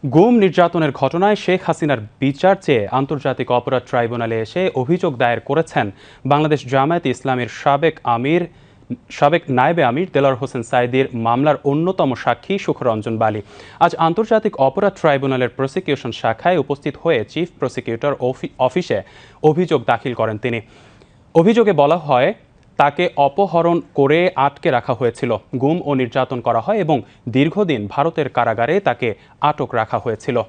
গুম নির্যাতনের ঘটনায় শেখ হাসিনার বিচার চেয়ে আন্তর্জাতিক অপরাধ ট্রাইব্যুনালে এসে অভিযোগ দায়ের করেছেন বাংলাদেশ জামায়াতে ইসলামীর সাবেক নায়েবে আমির দেলোয়ার হোসেন সাঈদীর মামলার অন্যতম সাক্ষী সুখরঞ্জন বালী। আজ আন্তর্জাতিক অপরাধ ট্রাইব্যুনালের প্রসিকিউশন শাখায় উপস্থিত হয়ে চিফ প্রসিকিউটর অফিসে অভিযোগ দাখিল করেন তিনি। অভিযোগে বলা হয়, তাকে অপহরণ করে আটকে রাখা হয়েছিল, গুম ও নির্যাতন করা হয় এবং দীর্ঘদিন ভারতের কারাগারে তাকে আটক রাখা হয়েছিল।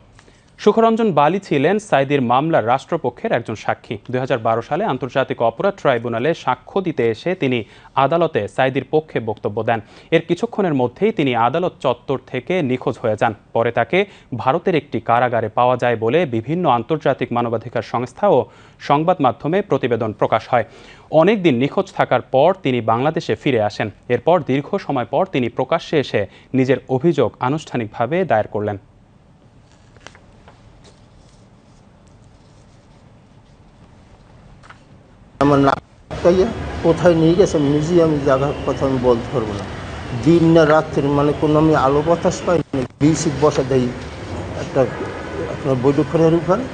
সুখরঞ্জন বালী ছিলেন সাঈদীর মামলার রাষ্ট্রপক্ষের একজন সাক্ষী। ২০১২ সালে আন্তর্জাতিক অপরাধ ট্রাইব্যুনালে সাক্ষ্য দিতে এসে তিনি আদালতে সাঈদীর পক্ষে বক্তব্য দেন। এর কিছুক্ষণের মধ্যেই তিনি আদালত চত্বর থেকে নিখোঁজ হয়ে যান। পরে তাকে ভারতের একটি কারাগারে পাওয়া যায় বলে বিভিন্ন আন্তর্জাতিক মানবাধিকার সংস্থা ও সংবাদ মাধ্যমে প্রতিবেদন প্রকাশ হয়। অনেকদিন নিখোঁজ থাকার পর তিনি বাংলাদেশে ফিরে আসেন। এরপর দীর্ঘ সময় পর তিনি প্রকাশ্যে এসে নিজের অভিযোগ আনুষ্ঠানিকভাবে দায়ের করলেন। আমার না কোথায় নিয়ে গেছে নিজেই আমি জায়গার কথা আমি বলতে পারবো না। দিন না রাত্রি মানে কোনো আমি আলো বাতাস পাইনি। বিসিক বসা দেখি একটা আপনার বৈঠকখানের উপরে,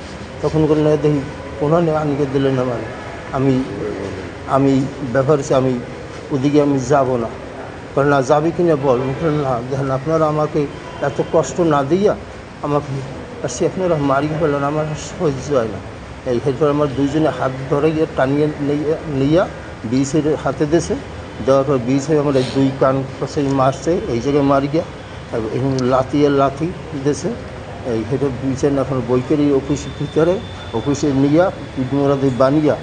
তখন করে না দেখি কোনানে আনিকে দিলেন আমার। আমি ব্যবহার হচ্ছে আমি ওদিকে আমি যাব না, কারণ না যাবি কিনা বল। না দেখেন, আপনারা আমাকে এত কষ্ট না দিয়া আমাকে সে আপনারা মারিয়ে ফেলেন, আমার সহ্য হয় না। এরপর আমার দুইজনে হাত ধরে গিয়ে টানিয়ে নিয়ে বিএসের হাতে দেশে দেওয়ার পর বিএসে আমার এই দুই কান পাশে মারছে, এই জায়গায় মারি গিয়া এবং লাথি দেশে এই হেঁটে বিএসের এখন বৈকারি অফিসের ভিতরে অফিসে নিয়ে পিঠমোড়া দিয়ে বানিয়া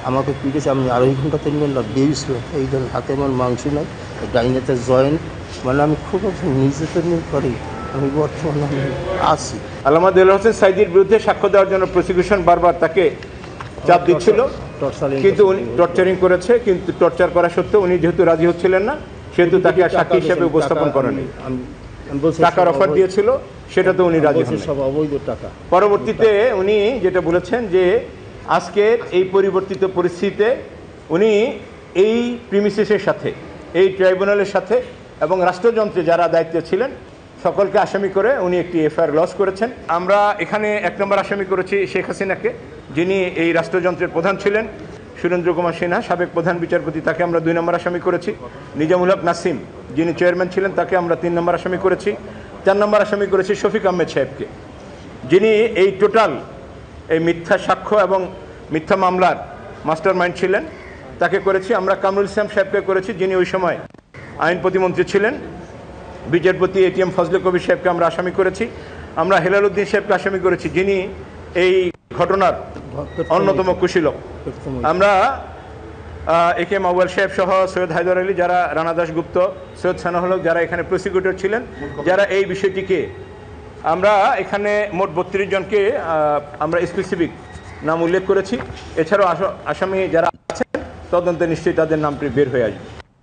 আমাকে পিটেছে। আমি 2.5 ঘন্টা 3 ঘন্টা বেরিয়েছিল। এই ধরনের হাতে আমার মাংস নাই, ডাইনেতে জয়েন্ট, মানে আমি খুব নির্যাতন করি। আমি বর্তমানে আছি। আল্লামা দেলোয়ার হোসেন সাঈদীর বিরুদ্ধে সাক্ষ্য দেওয়ার জন্য প্রসিকিউশন বারবার তাকে চাপ দিচ্ছিল, কিন্তু উনি টর্চারিং করেছে। কিন্তু টর্চার করা সত্ত্বেও উনি যেহেতু রাজি হচ্ছিলেন না, সেহেতু তাকে সাক্ষী হিসেবে উপস্থাপন করেনি। টাকার অফার দিয়েছিল, সেটা তো উনি রাজি হন। সব অবৈধ টাকা। পরবর্তীতে উনি যেটা বলেছেন যে আজকের এই পরিবর্তিত পরিস্থিতিতে উনি এই প্রিমিসেসের সাথে, এই ট্রাইব্যুনালের সাথে এবং রাষ্ট্রযন্ত্রে যারা দায়িত্বে ছিলেন সকলকে আসামি করে উনি একটি এফআইআর লজ করেছেন। আমরা এখানে 1 নম্বর আসামি করেছি শেখ হাসিনাকে, যিনি এই রাষ্ট্রযন্ত্রের প্রধান ছিলেন। সুরেন্দ্র কুমার সিনহা, সাবেক প্রধান বিচারপতি, তাকে আমরা 2 নম্বর আসামি করেছি। নিজামুল হক নাসিম, যিনি চেয়ারম্যান ছিলেন, তাকে আমরা 3 নম্বর আসামি করেছি। 4 নম্বর আসামি করেছি শফিক আহমেদ সাহেবকে, যিনি এই টোটাল এই মিথ্যা সাক্ষ্য এবং মিথ্যা মামলার মাস্টার মাইন্ড ছিলেন, তাকে করেছি। আমরা কামরুল ইসলাম সাহেবকে করেছি, যিনি ওই সময় আইন প্রতিমন্ত্রী ছিলেন। বিচারপতি এটিএম ফজলে কবির সাহেবকে আমরা আসামি করেছি। আমরা হেলাল উদ্দিন সাহেবকে আসামি করেছি, যিনি এই ঘটনার অন্যতম কুশীলক। আমরা একে মাওয়াল সাহেব সহ সৈয়দ হায়দার আলী, যারা রানা দাশগুপ্ত, সৈয়দ সানাউল হক, যারা এখানে প্রসিকিউটর ছিলেন, যারা এই বিষয়টিকে, আমরা এখানে মোট 32 জনকে আমরা স্পেসিফিক নাম উল্লেখ করেছি। এছাড়াও আসামি যারা আছেন তদন্তে নিশ্চয়ই তাদের নামটি বের হয়ে আসবে।